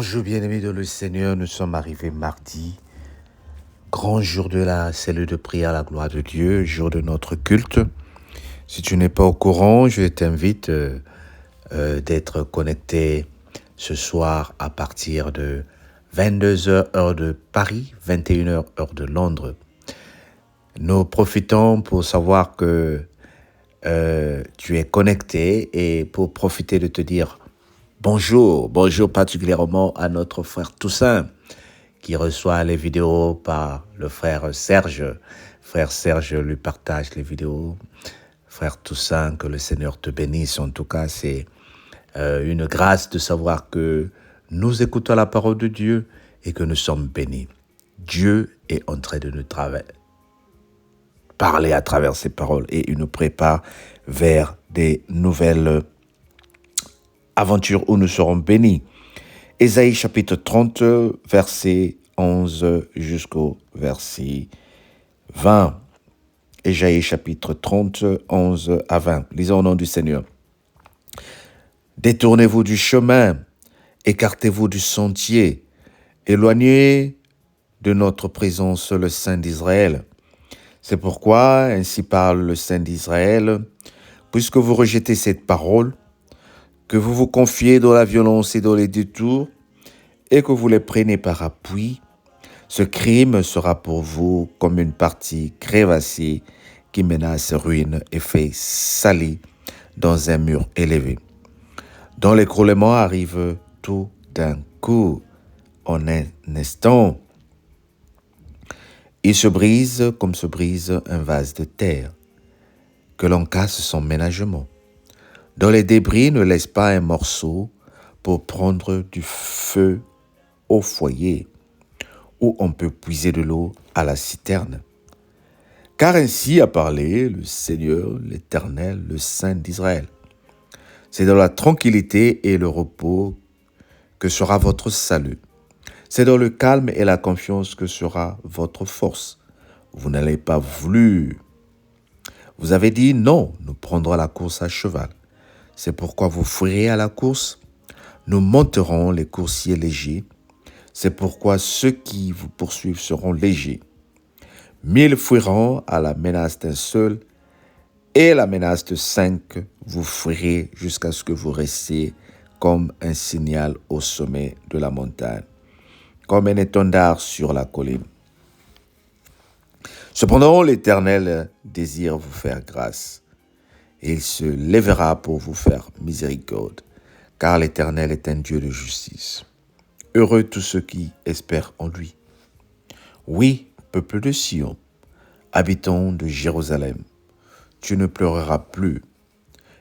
Bonjour bien-aimés de le Seigneur, nous sommes arrivés mardi, grand jour de la cellule de prière à la gloire de Dieu, jour de notre culte. Si tu n'es pas au courant, je t'invite d'être connecté ce soir à partir de 22h heure de Paris, 21h heure de Londres. Nous profitons pour savoir que tu es connecté et pour profiter de te dire bonjour particulièrement à notre frère Toussaint qui reçoit les vidéos par le frère Serge. Frère Serge lui partage les vidéos. Frère Toussaint, que le Seigneur te bénisse. En tout cas, c'est une grâce de savoir que nous écoutons la parole de Dieu et que nous sommes bénis. Dieu est en train de nous parler à travers ces paroles et il nous prépare vers des nouvelles aventures où nous serons bénis. Ésaïe chapitre 30, verset 11 jusqu'au verset 20. Ésaïe chapitre 30, 11 à 20. Lisons au nom du Seigneur. Détournez-vous du chemin, écartez-vous du sentier, éloignez de notre présence le Saint d'Israël. C'est pourquoi, ainsi parle le Saint d'Israël, puisque vous rejetez cette parole, que vous vous confiez dans la violence et dans les détours, et que vous les prenez par appui, ce crime sera pour vous comme une partie crévassée qui menace ruine et fait salir dans un mur élevé, dont l'écroulement arrive tout d'un coup, en un instant. Il se brise comme se brise un vase de terre, que l'on casse son ménagement, dont les débris ne laissent pas un morceau pour prendre du feu au foyer, où on peut puiser de l'eau à la citerne. Car ainsi a parlé le Seigneur, l'Éternel, le Saint d'Israël. C'est dans la tranquillité et le repos que sera votre salut. C'est dans le calme et la confiance que sera votre force. Vous n'allez pas voulu. Vous avez dit non, nous prendrons la course à cheval. C'est pourquoi vous fuirez à la course. Nous monterons les coursiers légers. C'est pourquoi ceux qui vous poursuivent seront légers. 1000 fuiront à la menace d'un seul, et la menace de 5, vous fuirez jusqu'à ce que vous restiez comme un signal au sommet de la montagne, comme un étendard sur la colline. Cependant, l'Éternel désire vous faire grâce, et il se lèvera pour vous faire miséricorde, car l'Éternel est un Dieu de justice. Heureux tous ceux qui espèrent en lui. Oui, peuple de Sion, habitants de Jérusalem, tu ne pleureras plus.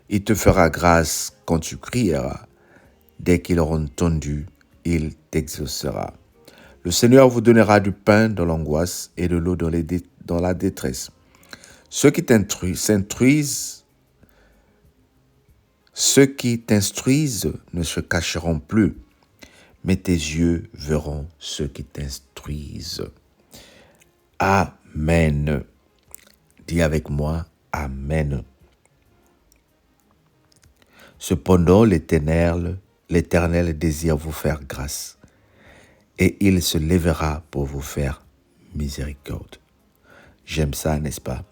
Il te fera grâce quand tu crieras. Dès qu'il aura entendu, il t'exaucera. Le Seigneur vous donnera du pain dans l'angoisse et de l'eau dans la détresse. Ceux qui t'instruisent ne se cacheront plus, mais tes yeux verront ceux qui t'instruisent. Amen. Dis avec moi, Amen. Cependant, l'Éternel désire vous faire grâce, et il se lèvera pour vous faire miséricorde. J'aime ça, n'est-ce pas?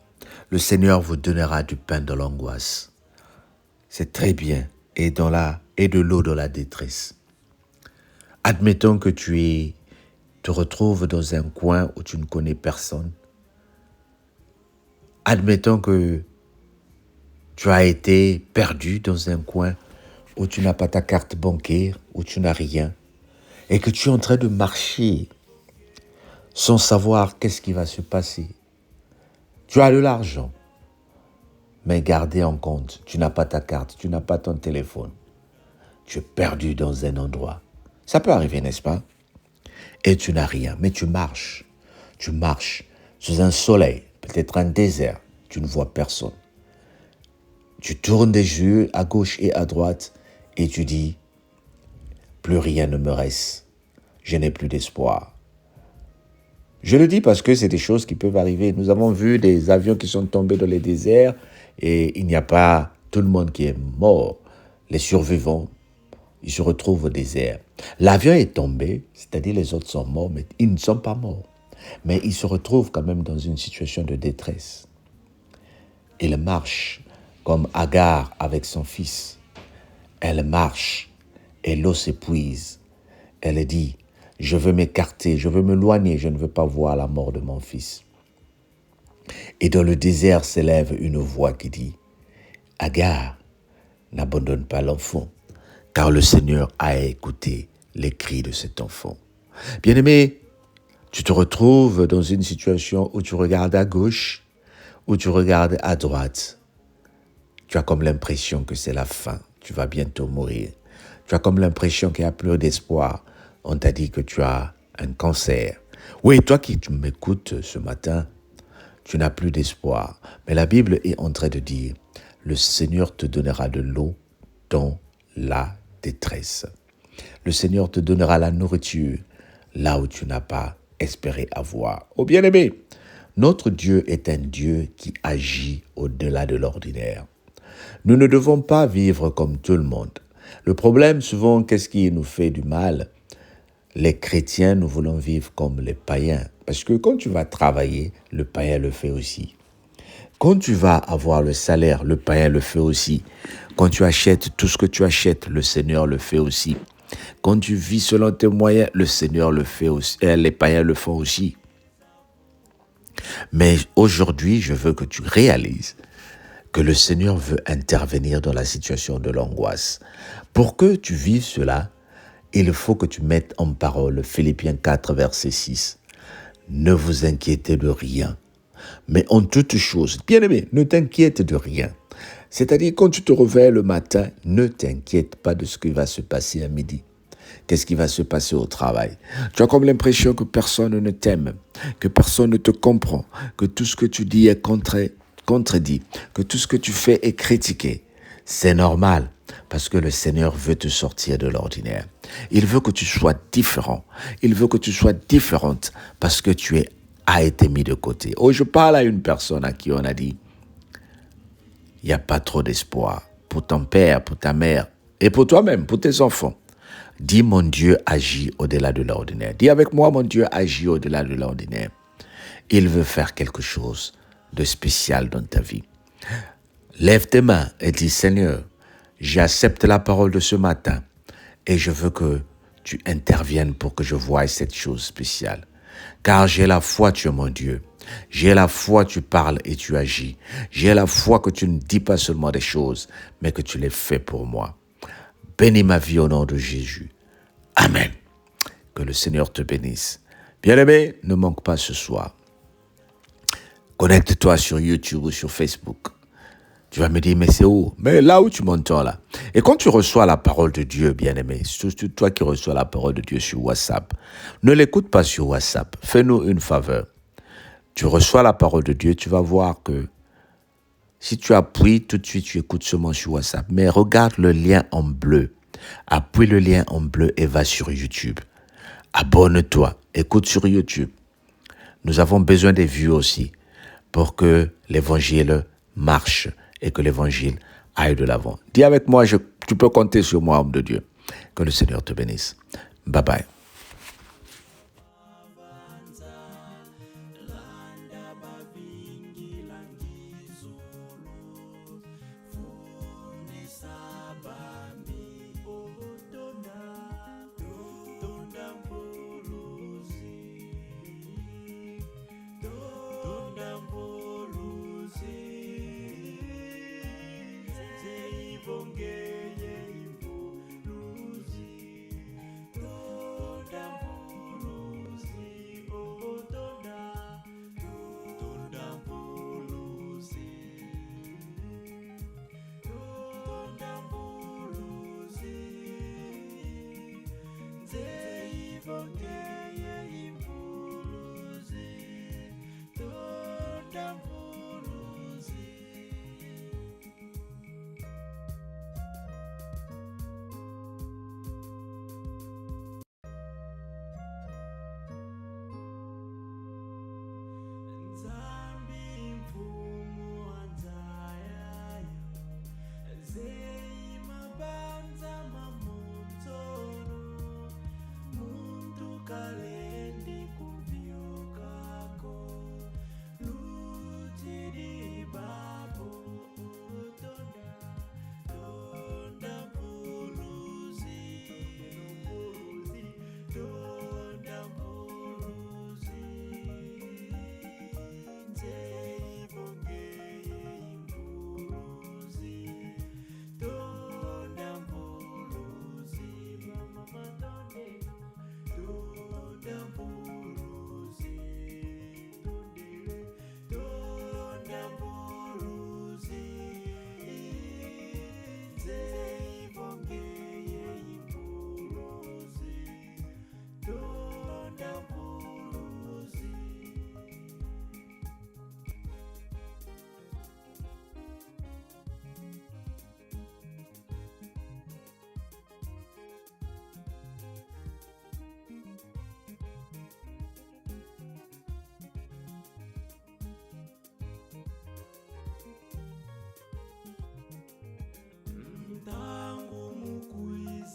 Le Seigneur vous donnera du pain dans l'angoisse. C'est très bien, et de l'eau dans la détresse. Admettons que tu te retrouves dans un coin où tu ne connais personne. Admettons que tu as été perdu dans un coin où tu n'as pas ta carte bancaire, où tu n'as rien, et que tu es en train de marcher sans savoir qu'est-ce qui va se passer. Tu as de l'argent, mais gardez en compte, tu n'as pas ta carte, tu n'as pas ton téléphone. Tu es perdu dans un endroit. Ça peut arriver, n'est-ce pas? Et tu n'as rien, mais tu marches. Tu marches sous un soleil, peut-être un désert, tu ne vois personne. Tu tournes des yeux à gauche et à droite et tu dis, plus rien ne me reste, je n'ai plus d'espoir. Je le dis parce que c'est des choses qui peuvent arriver. Nous avons vu des avions qui sont tombés dans les déserts et il n'y a pas tout le monde qui est mort. Les survivants il se retrouve au désert. L'avion est tombé, c'est-à-dire les autres sont morts, mais ils ne sont pas morts. Mais il se retrouve quand même dans une situation de détresse. Il marche comme Agar avec son fils. Elle marche et l'eau s'épuise. Elle dit, je veux m'écarter, je veux m'éloigner, je ne veux pas voir la mort de mon fils. Et dans le désert s'élève une voix qui dit, Agar, n'abandonne pas l'enfant, car le Seigneur a écouté les cris de cet enfant. Bien-aimé, tu te retrouves dans une situation où tu regardes à gauche, où tu regardes à droite. Tu as comme l'impression que c'est la fin, tu vas bientôt mourir. Tu as comme l'impression qu'il n'y a plus d'espoir. On t'a dit que tu as un cancer. Oui, toi qui m'écoutes ce matin, tu n'as plus d'espoir. Mais la Bible est en train de dire, le Seigneur te donnera de l'eau dans la détresse. Le Seigneur te donnera la nourriture là où tu n'as pas espéré avoir. Oh bien-aimé, notre Dieu est un Dieu qui agit au-delà de l'ordinaire. Nous ne devons pas vivre comme tout le monde. Le problème, souvent, qu'est-ce qui nous fait du mal? Les chrétiens, nous voulons vivre comme les païens. Parce que quand tu vas travailler, le païen le fait aussi. Quand tu vas avoir le salaire, le païen le fait aussi. Quand tu achètes tout ce que tu achètes, le Seigneur le fait aussi. Quand tu vis selon tes moyens, le Seigneur le fait aussi. Les païens le font aussi. Mais aujourd'hui, je veux que tu réalises que le Seigneur veut intervenir dans la situation de l'angoisse. Pour que tu vives cela, il faut que tu mettes en parole Philippiens 4, verset 6. Ne vous inquiétez de rien, mais en toute chose, bien-aimé, ne t'inquiète de rien. C'est-à-dire, quand tu te réveilles le matin, ne t'inquiète pas de ce qui va se passer à midi. Qu'est-ce qui va se passer au travail? Tu as comme l'impression que personne ne t'aime, que personne ne te comprend, que tout ce que tu dis est contredit, que tout ce que tu fais est critiqué. C'est normal, parce que le Seigneur veut te sortir de l'ordinaire. Il veut que tu sois différent. Il veut que tu sois différente, parce que as été mis de côté. Oh, je parle à une personne à qui on a dit, il n'y a pas trop d'espoir pour ton père, pour ta mère, et pour toi-même, pour tes enfants. Dis, mon Dieu agit au-delà de l'ordinaire. Dis avec moi, mon Dieu agit au-delà de l'ordinaire. Il veut faire quelque chose de spécial dans ta vie. Lève tes mains et dis, Seigneur, j'accepte la parole de ce matin et je veux que tu interviennes pour que je voie cette chose spéciale. Car j'ai la foi, tu es mon Dieu. J'ai la foi, tu parles et tu agis. J'ai la foi que tu ne dis pas seulement des choses, mais que tu les fais pour moi. Bénis ma vie au nom de Jésus. Amen. Que le Seigneur te bénisse. Bien-aimé, ne manque pas ce soir. Connecte-toi sur YouTube ou sur Facebook. Tu vas me dire, mais c'est où? Mais là où tu m'entends là. Et quand tu reçois la parole de Dieu, bien-aimé, surtout toi qui reçois la parole de Dieu sur WhatsApp, ne l'écoute pas sur WhatsApp. Fais-nous une faveur. Tu reçois la parole de Dieu, tu vas voir que si tu appuies, tout de suite, tu écoutes seulement sur WhatsApp. Mais regarde le lien en bleu. Appuie le lien en bleu et va sur YouTube. Abonne-toi. Écoute sur YouTube. Nous avons besoin des vues aussi pour que l'évangile marche et que l'évangile aille de l'avant. Dis avec moi, tu peux compter sur moi, homme de Dieu. Que le Seigneur te bénisse. Bye bye.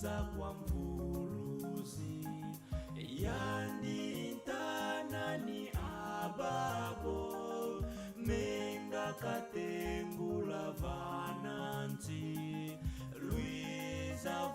Luiza kwa mvuluzi yanditanani ababo menga katengula vananzi Luiza